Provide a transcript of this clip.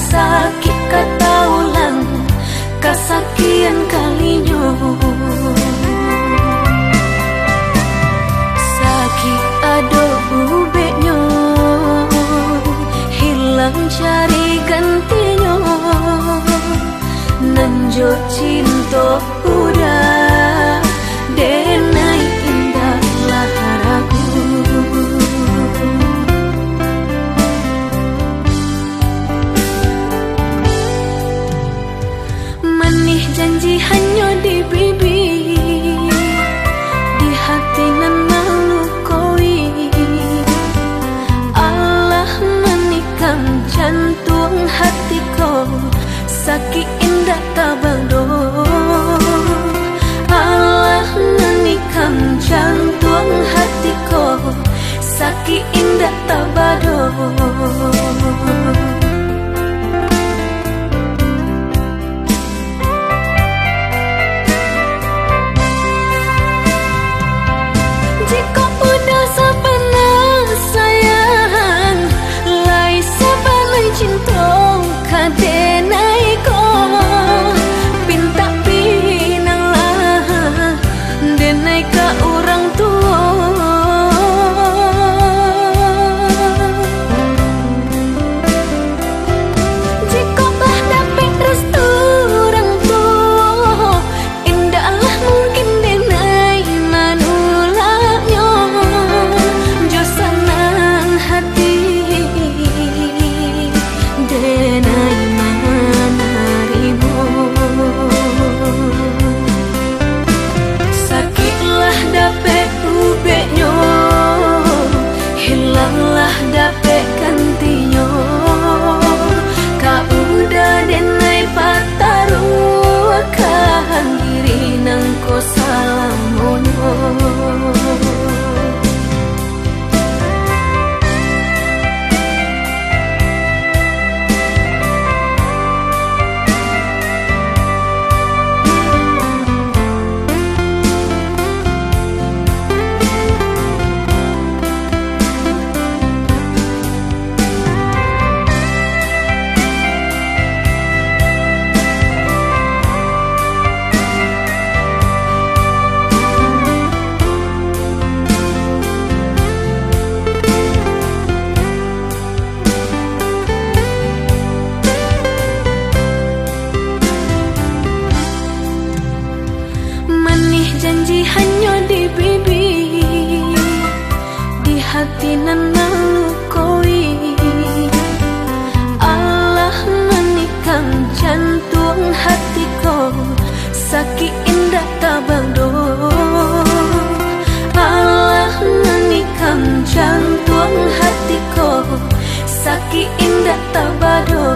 sakit kata ulang kasakian kalinya. Sakit ado ubeknya, hilang cari gantinya. Nanjo cinta udah denai indah laharaku. Manih janji hanya di bibir, di hati nan melukoi. Allah menikam jantung hatiku, sakit indah tabado. Allah menikam jantung hatiku, sakit indah tabado. Jika udah sapana sayang, lai sapana cinta kadenai ko, pinta pinang lah denai ka orang tua. Jika lah dapat restu orang tua, indahlah mungkin denai manulanya. Jo senang hati denai manarimu. Sakitlah dapat ubeknya, hilanglah dapat gantinya. Kau udah denai pataru akan diri nang ko salamonyo. Janji hanya di bibir, di hati nan melukoi. Allah menikam jantung hatiku, sakit indah tabado. Allah menikam jantung hatiku, sakit indah tabado.